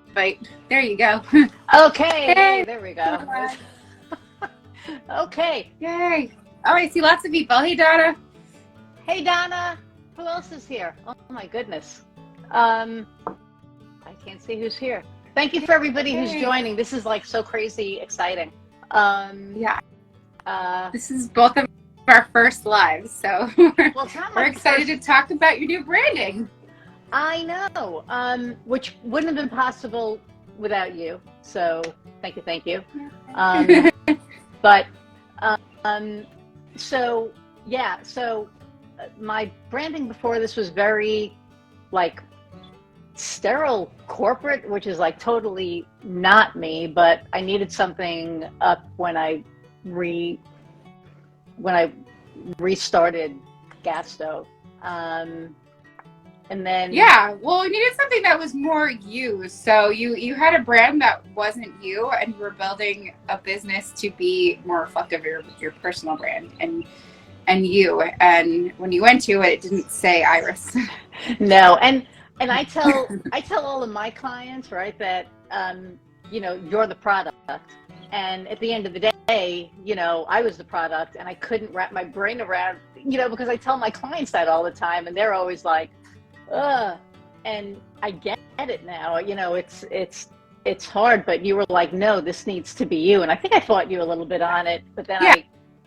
invite. There you go. Okay, Hey, there we go. everyone. Okay. Yay. Oh, I see lots of people. Hey, Donna. Hey, Donna. Who else is here? Oh my goodness. Um, I can't see who's here. Thank you for everybody who's Hey. joining. This is like so crazy exciting. Um, Yeah, uh, this is both of our first lives, so well, it's not we're my excited first. to talk about your new branding. I know. Which wouldn't have been possible without you. So thank you. Um, but um, so yeah, so my branding before this was very like sterile corporate, which is like totally not me, but I needed something up re when I restarted GasStove. Um, and then Yeah, well, you needed something that was more you. So you had a brand that wasn't you, and you were building a business to be more reflective of your personal brand and you. And when you went to it, it didn't say Iris. no, and I tell all of my clients, right, that you're the product. And at the end of the day, I was the product and I couldn't wrap my brain around, because I tell my clients that all the time and they're always like, ugh. And I get it now. It's hard, but you were like, no, this needs to be you. And I think I fought you a little bit on it, but then Yeah,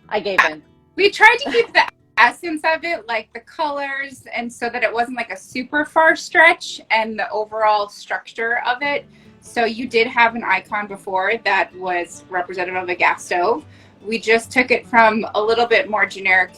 I gave in. we tried to keep the essence of it, like the colors, and so that it wasn't like a super far stretch, and the overall structure of it. So you did have an icon before that was representative of a gas stove. We just took it from a little bit more generic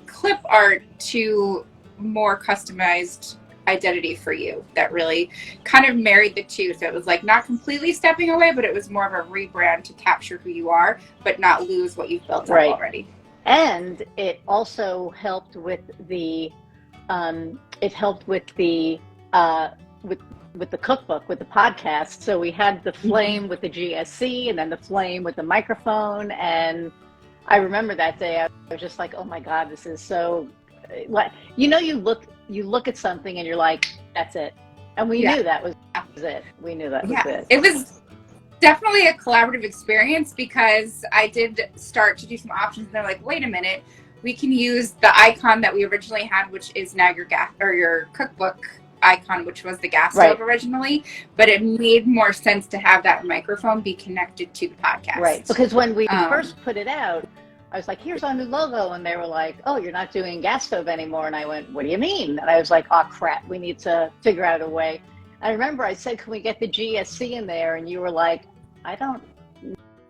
clip art to more customized identity for you that really kind of married the two. So it was like not completely stepping away, but it was more of a rebrand to capture who you are, but not lose what you've built up Right. already. And it also helped with the with the cookbook, with the podcast. So we had the flame with the GSC and then the flame with the microphone. And I remember that day I was just like, oh my God, this is so what you look at something and you're like, that's it. And we knew that was it. We knew that was it. It was definitely a collaborative experience because I did start to do some options and they're like, wait a minute, we can use the icon that we originally had, which is now your cookbook icon, which was the gas stove originally, but it made more sense to have that microphone be connected to the podcast. Right, because when we first put it out, I was like, here's our new logo. And they were like, oh, you're not doing GasStove anymore. And I went, what do you mean? And I was like, oh, crap, we need to figure out a way. I remember I said, can we get the GSC in there? And you were like, I don't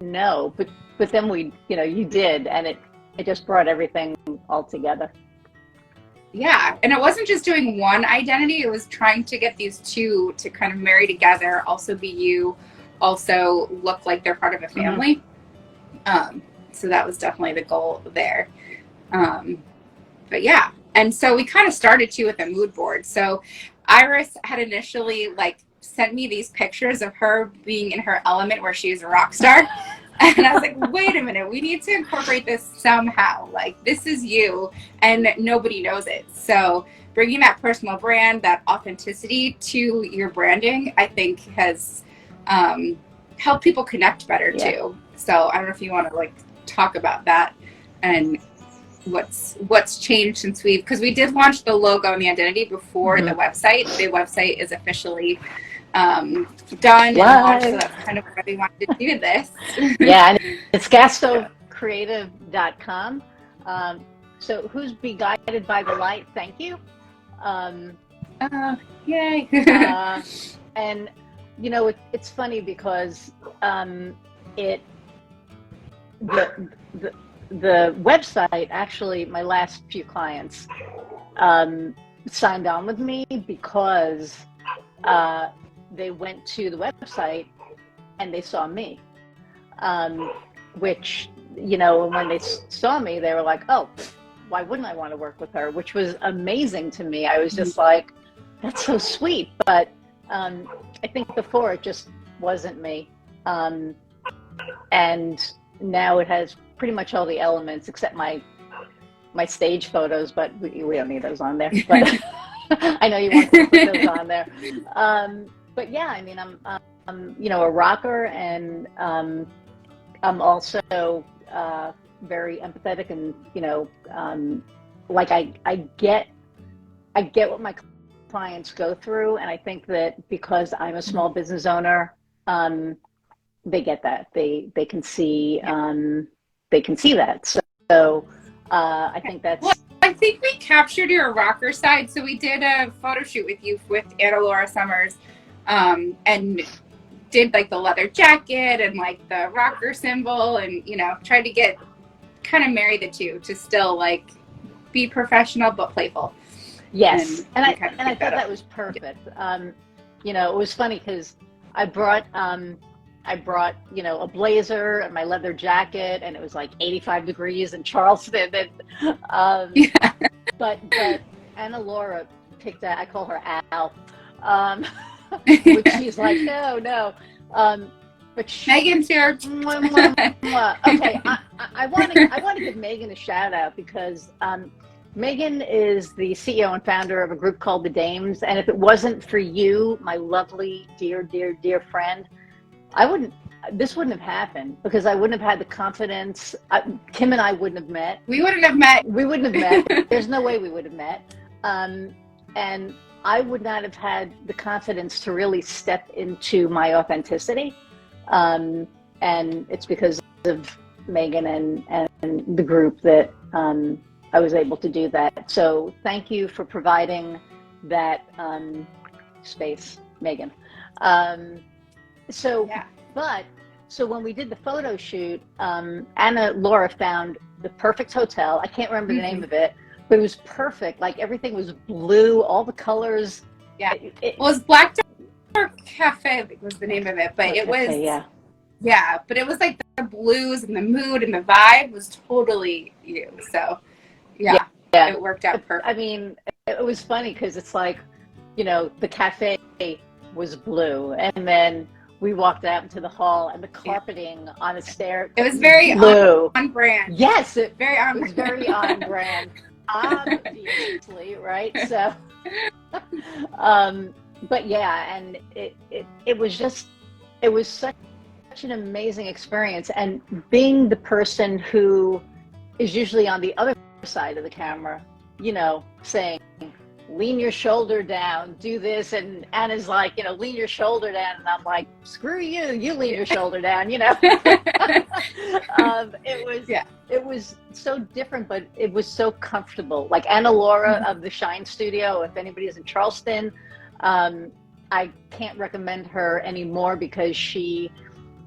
know. But then you did. And it just brought everything all together. Yeah. And it wasn't just doing one identity. It was trying to get these two to kind of marry together, also be you, also look like they're part of a family. Mm-hmm. So that was definitely the goal there. But yeah. And so we kind of started too with a mood board. So Iris had initially sent me these pictures of her being in her element where she is a rock star. And I was like, wait a minute, we need to incorporate this somehow. Like, this is you and nobody knows it. So bringing that personal brand, that authenticity to your branding, I think has helped people connect better too. So I don't know if you want to talk about that and what's changed since because we did launch the logo and the identity before the website. The website is officially done and launched, so that's kind of why we wanted to do this. Yeah, and it's GasStoveCreative.com. So who's Be Guided by the Light? Thank you. Yay. And it's funny because the website, actually, my last few clients signed on with me because they went to the website and they saw me, which, when they saw me, they were like, oh, why wouldn't I want to work with her? Which was amazing to me. I was just like, that's so sweet. But I think before it just wasn't me. And now it has pretty much all the elements except my stage photos, but we don't need those on there. But I know you want to put those on there. But yeah, I mean, you know, a rocker, and I'm also very empathetic, and you know, like I get what my clients go through, and I think that because I'm a small business owner, they get that. They can see that. So I think that's. Well, I think we captured your rocker side. So we did a photo shoot with you with Anna Laura Summers, and did like the leather jacket and like the rocker symbol, and you know, tried to get kind of marry the two to still like be professional but playful. Yes, and I thought that was perfect. You know, it was funny because I brought you know, a blazer and my leather jacket, and it was like 85 degrees in Charleston, and yeah. but Anna Laura picked out, I call her Al, which she's like no, but Megan's here. Okay, I want to give Megan a shout out because Megan is the CEO and founder of a group called the Dames, and if it wasn't for you, my lovely, dear friend, this wouldn't have happened, because I wouldn't have had the confidence. Kim and I wouldn't have met. We wouldn't have met. There's no way we would have met. And I would not have had the confidence to really step into my authenticity. And it's because of Megan and the group that I was able to do that. So thank you for providing that space, Megan. So when we did the photo shoot, Anna Laura found the perfect hotel. I can't remember the name of it, but it was perfect. Like everything was blue, all the colors. Yeah, it was Black Door Cafe, I think was the name of it, but it was but it was like the blues and the mood and the vibe was totally you. So yeah, it worked out perfect. I mean, it was funny because it's like, you know, the cafe was blue, and then we walked out into the hall, and the carpeting on the stair. It was very blue. On brand. Yes, it was very on brand. Obviously, right? So, but yeah, and it was such an amazing experience, and being the person who is usually on the other side of the camera, you know, saying, lean your shoulder down, do this, and Anna's like, you know, lean your shoulder down, and I'm like, screw you, you lean your shoulder down, you know. It was so different, but it was so comfortable. Like Anna Laura of the Shine Studio, if anybody's in Charleston, I can't recommend her anymore because she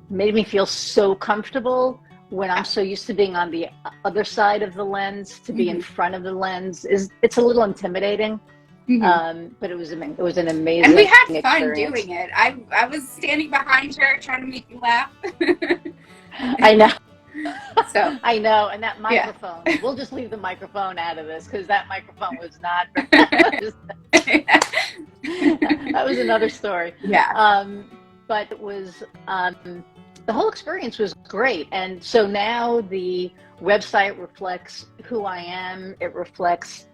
made me feel so comfortable when I'm so used to being on the other side of the lens. To be in front of the lens it's a little intimidating. But it was an amazing, and we had fun experience. doing it. I was standing behind her trying to make you laugh. I know. So I know, and that microphone. We'll just leave the microphone out of this because that microphone was not. That was another story. Yeah. But it was the whole experience was great, and so now the website reflects who I am. It reflects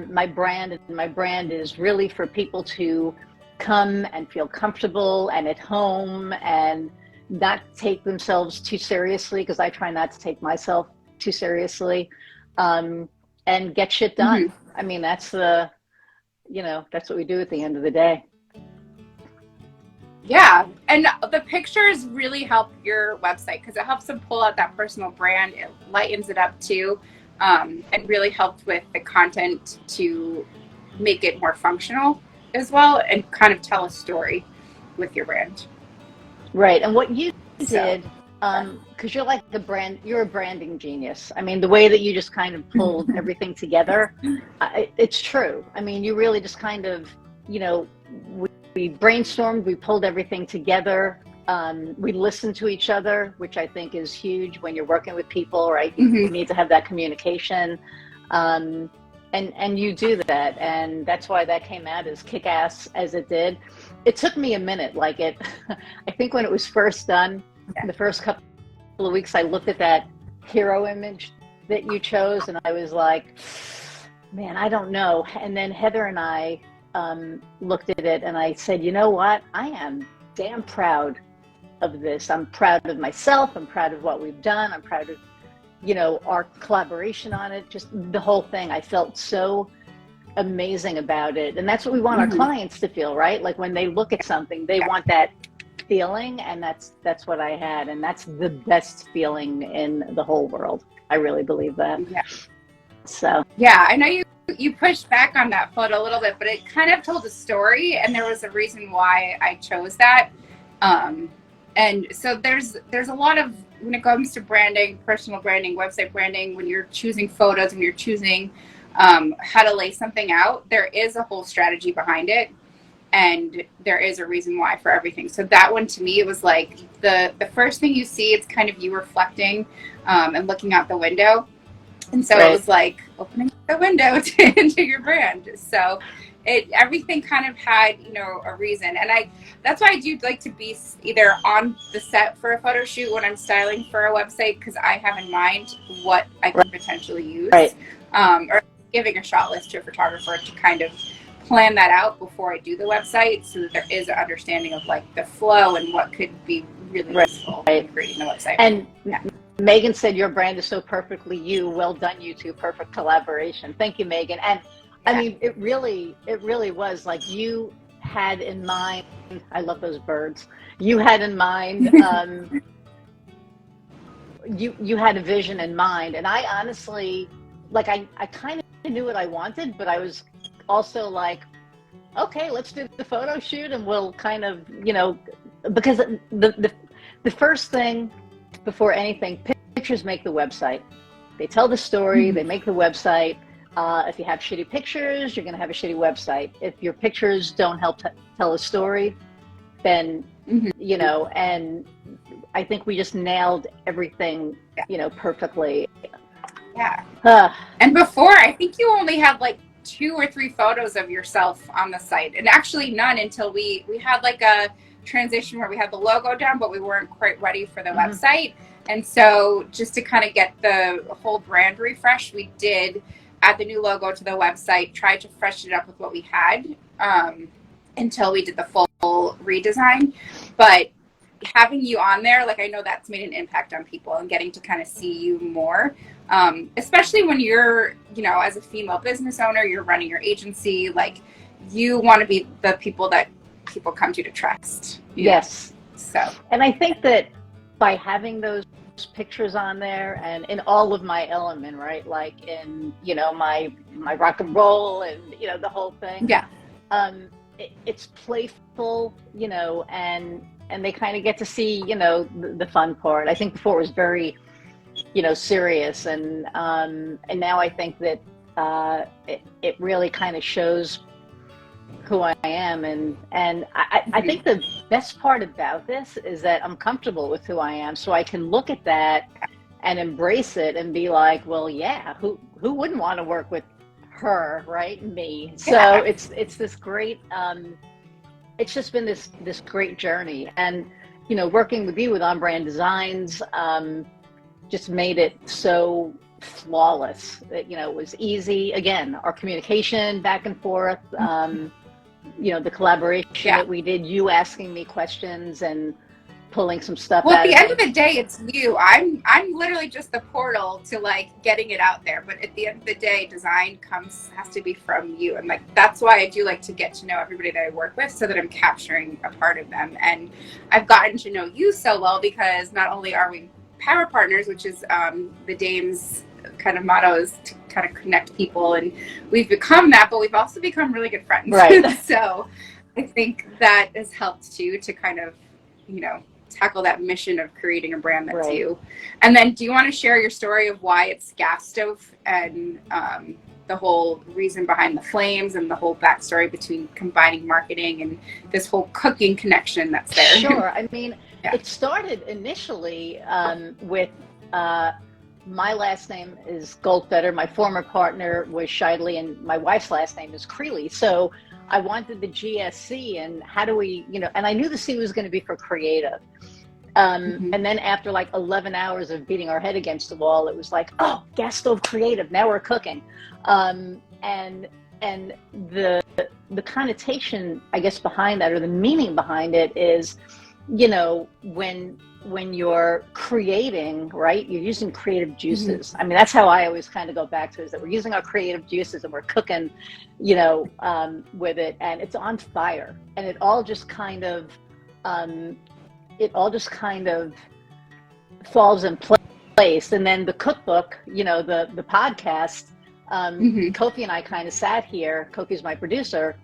my brand, and my brand is really for people to come and feel comfortable and at home and not take themselves too seriously, because I try not to take myself too seriously, and get shit done. I mean, that's what we do at the end of the day. Yeah, and the pictures really help your website because it helps them pull out that personal brand. It lightens it up too, and really helped with the content to make it more functional as well, and kind of tell a story with your brand. Right, and what you did, because you're like you're a branding genius. I mean, the way that you just kind of pulled everything together, it's true. I mean, you really just kind of, you know, we brainstormed, we pulled everything together. We listened to each other, which I think is huge when you're working with people, right? You need to have that communication. And you do that. And that's why that came out as kick-ass as it did. It took me a minute. I think when it was first done, the first couple of weeks, I looked at that hero image that you chose, and I was like, man, I don't know. And then Heather and I looked at it, and I said, you know what? I am damn proud of this. I'm proud of myself. I'm proud of what we've done. I'm proud of, our collaboration on it. Just the whole thing. I felt so amazing about it. And that's what we want our clients to feel, right? Like when they look at something, they want that feeling, and that's what I had. And that's the best feeling in the whole world. I really believe that. Yeah. So. Yeah, I know you pushed back on that photo a little bit, but it kind of told a story, and there was a reason why I chose that. And so there's a lot of, when it comes to branding, personal branding, website branding, when you're choosing photos, when you're choosing how to lay something out, there is a whole strategy behind it, and there is a reason why for everything. So that one, to me, it was like the first thing you see, it's kind of you reflecting and looking out the window. And so It was like opening the window into your brand. So everything kind of had, a reason. And that's why I do like to be either on the set for a photo shoot when I'm styling for a website, because I have in mind what I can potentially use. Right. Or giving a shot list to a photographer to kind of plan that out before I do the website, so that there is an understanding of like the flow and what could be really useful in creating the website. And Megan said your brand is so perfectly you. Well done, you two. Perfect collaboration. Thank you, Megan. And I mean, it really was like you had in mind. I love those birds. You had in mind. You had a vision in mind, and I honestly, like, I kind of knew what I wanted, but I was also like, okay, let's do the photo shoot, and we'll kind of, because the first thing before anything, pictures make the website. They tell the story, they make the website. If you have shitty pictures, you're going to have a shitty website. If your pictures don't help tell a story, then, and I think we just nailed everything, perfectly. Yeah. And before, I think you only had like 2 or 3 photos of yourself on the site, and actually none until we had like a transition where we had the logo down, but we weren't quite ready for the website. And so just to kind of get the whole brand refresh, we did add the new logo to the website, tried to freshen it up with what we had until we did the full redesign. But having you on there, like, I know that's made an impact on people and getting to kind of see you more, especially when you're, as a female business owner, you're running your agency, like, you want to be the people that people come to trust. Yes. So, and I think that by having those pictures on there, and in all of my element, right, like in my rock and roll and the whole thing, it's playful, and they kind of get to see the fun part. I think before it was very serious, and now I think that it really kind of shows who I am, and I think the best part about this is that I'm comfortable with who I am, so I can look at that and embrace it and be like, well, yeah, who wouldn't want to work with her, right? Me. So it's this great, it's just been this great journey, and working with you with On Brand Designs just made it so flawless. It was easy. Again, our communication back and forth, the collaboration that we did, you asking me questions and pulling some stuff out. Well, at the end of the day, it's you. I'm literally just the portal to like getting it out there. But at the end of the day, design has to be from you. And like, that's why I do like to get to know everybody that I work with, so that I'm capturing a part of them. And I've gotten to know you so well because not only are we power partners, which is the Dame's kind of motto, is to kind of connect people, and we've become that, but we've also become really good friends. Right. So I think that has helped too, to kind of, tackle that mission of creating a brand that's you. And then do you want to share your story of why it's GasStove, and the whole reason behind the flames, and the whole backstory between combining marketing and this whole cooking connection that's there? Sure. I mean, it started initially with my last name is Goldfeder. My former partner was Scheidley, and my wife's last name is Creeley. So I wanted the GSC, and how do we, and I knew the C was going to be for creative. And then after like 11 hours of beating our head against the wall, it was like, oh, GasStove creative. Now we're cooking. And the the connotation, I guess, behind that, or the meaning behind it is, you know, when you're creating, right, you're using creative juices. I mean, that's how I always kind of go back to, is that we're using our creative juices and we're cooking, you know, with it, and it's on fire, and it all just kind of falls in place. And then the cookbook, you know, the podcast, Kofi and I kind of sat here, Kofi's my producer,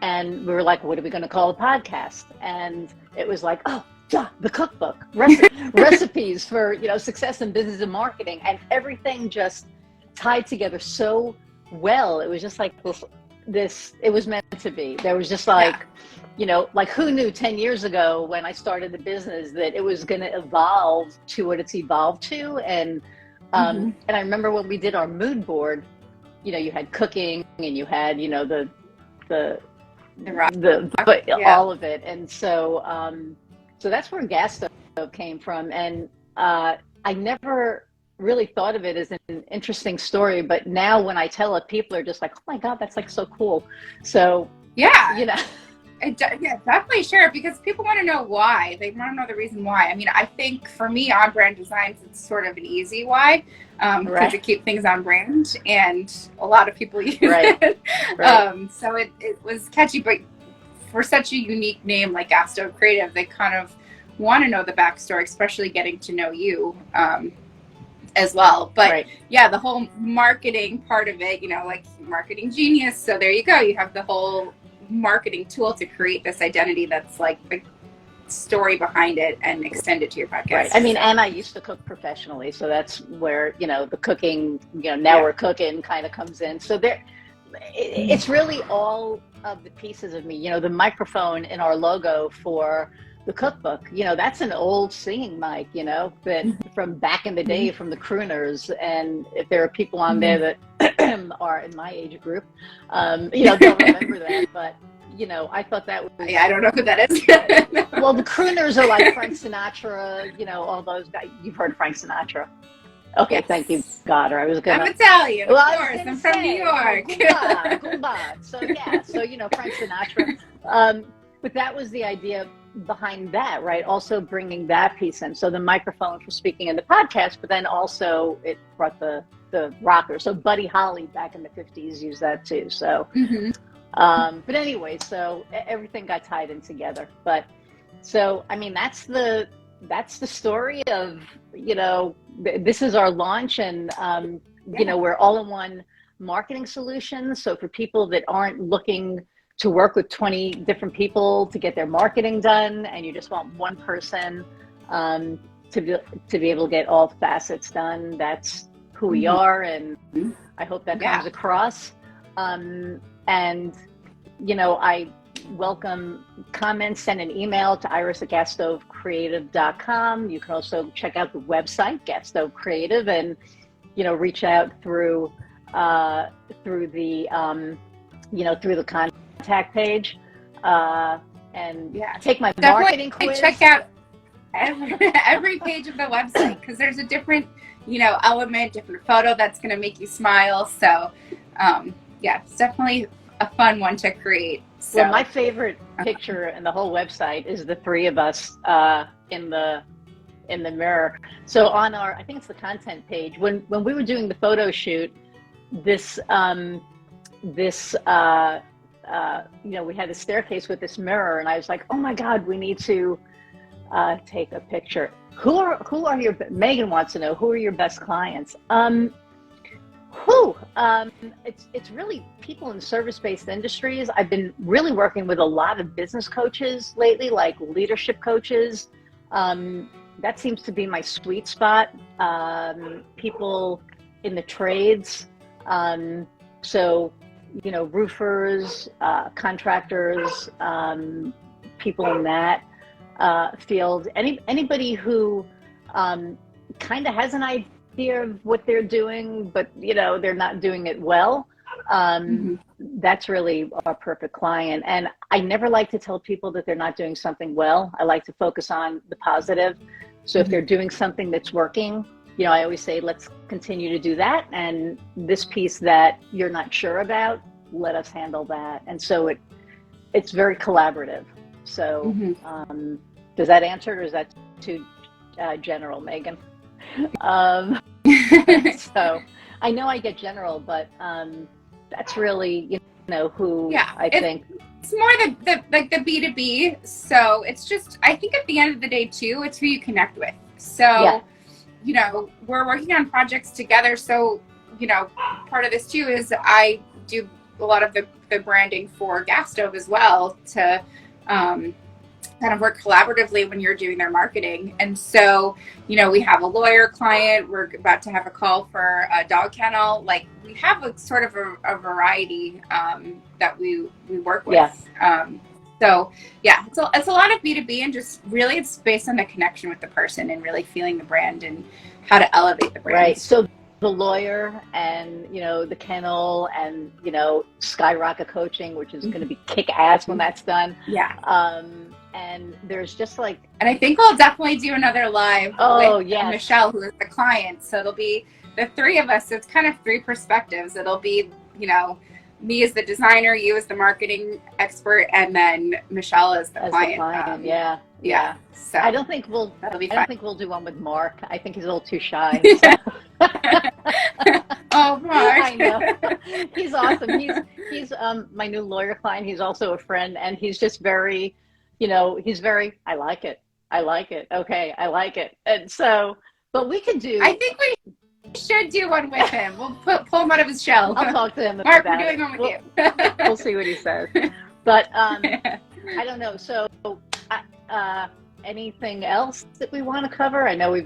and we were like, what are we going to call the podcast? And it was like, oh, duh, the cookbook, recipes for, you know, success in business and marketing, and everything just tied together so well. It was just like this, it was meant to be. There was just like, you know, like, who knew 10 years ago when I started the business that it was going to evolve to what it's evolved to. And and I remember when we did our mood board, you know, you had cooking and you had, you know, all of it. And so so that's where GasStove came from. And I never really thought of it as an interesting story, but now when I tell it, people are just like, oh my God, that's like so cool. So yeah, you know. Yeah, definitely share, because people want to know why. They want to know the reason why. I mean, I think for me, on brand designs, it's sort of an easy why, because it keeps things on brand, and a lot of people use it. So it was catchy, but for such a unique name like GasStove Creative, they kind of want to know the backstory, especially getting to know you as well. But yeah, the whole marketing part of it, you know, like marketing genius. So there you go. You have the whole marketing tool to create this identity that's like the story behind it and extend it to your podcast. I mean, and I used to cook professionally, so that's where, you know, the cooking, you know, now we're cooking kind of comes in. So there, it's really all of the pieces of me. You know, the microphone in our logo for the cookbook, you know, that's an old singing mic, you know, that from back in the day, from the crooners. And if there are people on there that are in my age group, you know, don't remember that, but you know, I thought that was, I don't know who that is. Well, the crooners are like Frank Sinatra, you know, all those guys. You've heard Frank Sinatra. Okay, yes. Thank you, God. Or I was gonna. I'm Italian, of course. I'm from New York. So yeah, so you know, Frank Sinatra. But that was the idea behind that, right? Also bringing that piece in. So the microphone for speaking in the podcast, but then also it brought the rocker. So Buddy Holly back in the 50s used that too. So, but anyway, so everything got tied in together. But so, I mean, that's the story of, you know, this is our launch, and you know, we're all-in-one marketing solutions. So for people that aren't looking to work with 20 different people to get their marketing done, and you just want one person to be able to get all facets done, that's who we are, and I hope that comes across. And you know, I welcome comments. Send an email to iris@gasstovecreative.com. You can also check out the website, GasStove Creative, and you know, reach out through the you know, through the contact page, and take my marketing quiz. Check out every page of the website, because there's a different, you know, element, different photo that's going to make you smile. So yeah, it's definitely a fun one to create. So well, my favorite picture in the whole website is the three of us in the mirror. So on our, I think it's the content page, when we were doing the photo shoot, this you know, we had a staircase with this mirror, and I was like, oh my God, we need to take a picture. Who are your, Megan wants to know, who are your best clients? It's really people in service-based industries. I've been really working with a lot of business coaches lately, like leadership coaches. That seems to be my sweet spot. People in the trades. So, you know, roofers, contractors, people in that field. Anybody who kind of has an idea of what they're doing, but you know, they're not doing it well. That's really our perfect client. And I never like to tell people that they're not doing something well. I like to focus on the positive. So if they're doing something that's working, you know, I always say, let's continue to do that. And this piece that you're not sure about, let us handle that. And so it's very collaborative. So does that answer it, or is that too general, Megan? So I know I get general, but that's really, who I think. It's more the B2B. So it's just, I think at the end of the day too, it's who you connect with. So, we're working on projects together. So, part of this too is I do a lot of the branding for GasStove as well to kind of work collaboratively when you're doing their marketing. And so, we have a lawyer client. We're about to have a call for a dog kennel. Like, we have a sort of a variety that we work with. Yeah. So yeah, it's a lot of B2B, and just really it's based on the connection with the person and really feeling the brand and how to elevate the brand. Right. So the lawyer and, the kennel and, Skyrocket coaching, which is going to be kick ass when that's done. Yeah. And there's just like, and I think we'll definitely do another live with yes. Michelle, who is the client. So it'll be the three of us. So it's kind of three perspectives. It'll be, me as the designer, you as the marketing expert, and then Michelle as the client. Yeah. So I don't think we'll do one with Mark. I think he's a little too shy. So. Oh, Mark. I know. He's awesome. He's my new lawyer client. He's also a friend, and he's just very, he's very, I like it. Okay, I like it. And so, but we could do. I think we should do one with him. We'll pull him out of his shell. I'll talk to him Mark, about we're doing one with you. We'll see what he says. But I don't know. So anything else that we want to cover? I know we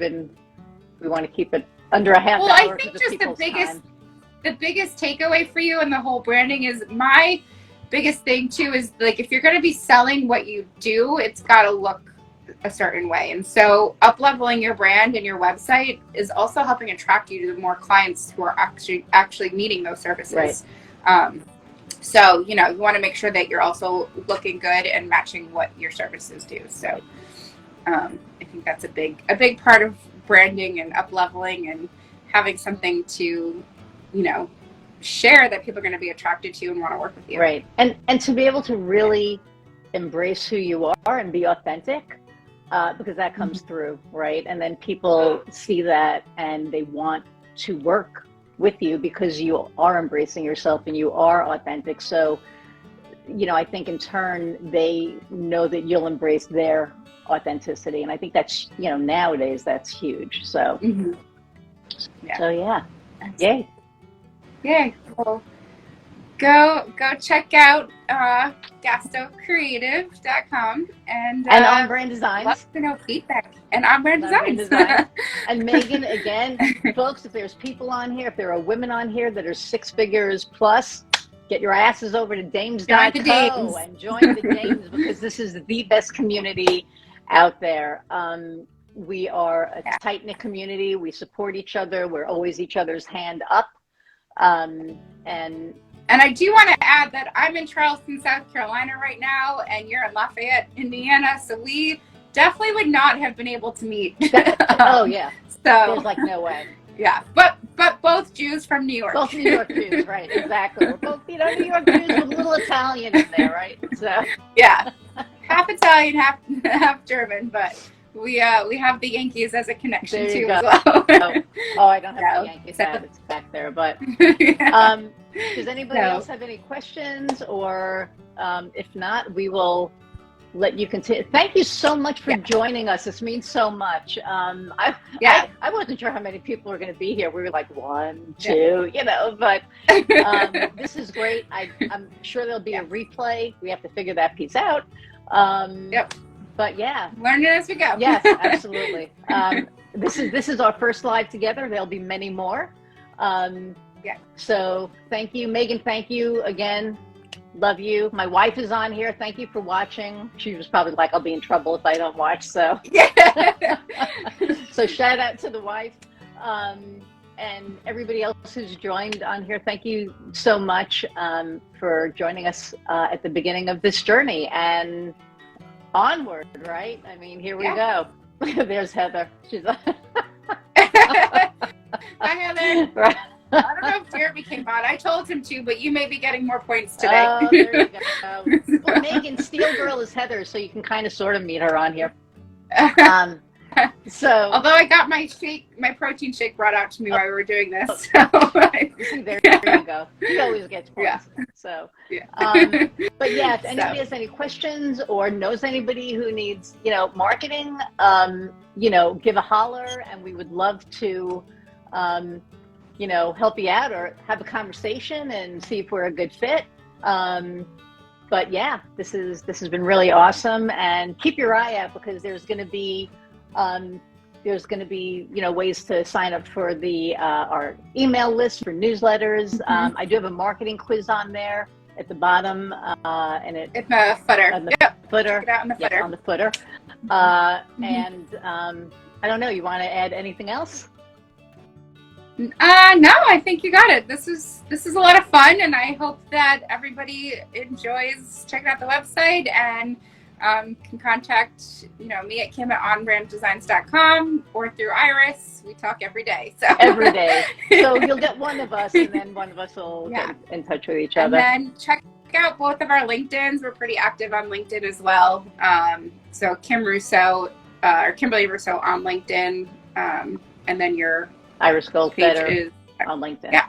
want to keep it under a half hour. Well, I think just the biggest takeaway for you and the whole branding is, my biggest thing too is, like, if you're going to be selling what you do, it's got to look a certain way. And so up-leveling your brand and your website is also helping attract you to more clients who are actually needing those services. Right. So, you want to make sure that you're also looking good and matching what your services do. So I think that's a big part of branding and up-leveling, and having something to, share that people are going to be attracted to and want to work with you. Right. And to be able to really embrace who you are and be authentic, because that comes through, right? And then people see that and they want to work with you because you are embracing yourself and you are authentic. So, I think in turn they know that you'll embrace their authenticity. And I think that's, nowadays that's huge. So, So yeah. Yay. Yay. Well, go check out GasStoveCreative.com and On Brand Designs. Love to know feedback. And On Brand Designs. And Megan, again, folks, if there's people on here, if there are women on here that are 6 figures plus, get your asses over to Dames.co and join the Dames, because this is the best community out there. We are a tight-knit community. We support each other. We're always each other's hand up. And I do want to add that I'm in Charleston, South Carolina right now, and you're in Lafayette, Indiana. So we definitely would not have been able to meet. Oh yeah. So there's like no way. Yeah, but both Jews from New York. Both New York Jews, right? Exactly. We're both, New York Jews with a little Italian in there, right? So yeah, half Italian, half German, but we have the Yankees as a connection too as well. Oh, I don't have the Yankees hat. It's back there, but does anybody else have any questions, or if not, we will let you continue. Thank you so much for joining us. This means so much. I wasn't sure how many people were going to be here. We were like 1, 2, but this is great. I'm sure there'll be a replay. We have to figure that piece out. But yeah, learn it as we go. Yes, absolutely. This is our first live together. There'll be many more. So thank you, Megan. Thank you again. Love you. My wife is on here. Thank you for watching. She was probably like, I'll be in trouble if I don't watch. So, so shout out to the wife, and everybody else who's joined on here. Thank you so much for joining us at the beginning of this journey, and onward, right? I mean, here we go. There's Heather. She's Hi, Heather. Right. I don't know if Jeremy came on. I told him to, but you may be getting more points today. Oh, there you go. Well, Megan, Steel Girl is Heather, so you can kind of sort of meet her on here. So, although I got my protein shake brought out to me while we were doing this. So see, there you go. He always gets points. Yeah. So, yeah. but yeah, if anybody has any questions or knows anybody who needs, marketing, give a holler, and we would love to, help you out or have a conversation and see if we're a good fit. But yeah, this has been really awesome, and keep your eye out because there's going to be ways to sign up for the our email list for newsletters. Mm-hmm. I do have a marketing quiz on there at the bottom, and in the footer. Footer. Check it out in the footer. On the footer. And I don't know. You want to add anything else? No, I think you got it. This is a lot of fun, and I hope that everybody enjoys checking out the website and can contact me at kim@onbranddesigns.com or through Iris. We talk every day. So every day. So you'll get one of us, and then one of us will get in touch with each other. And then check out both of our LinkedIns. We're pretty active on LinkedIn as well. So Kim Russo or Kimberly Russo on LinkedIn, and then your Iris Goldfeder on LinkedIn. Yeah.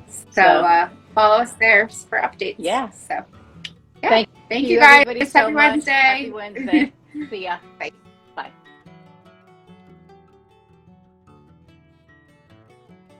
So follow us there for updates. Yeah. So yeah. Thank you guys. Everybody, so Happy Wednesday. Happy Wednesday. See ya. Bye.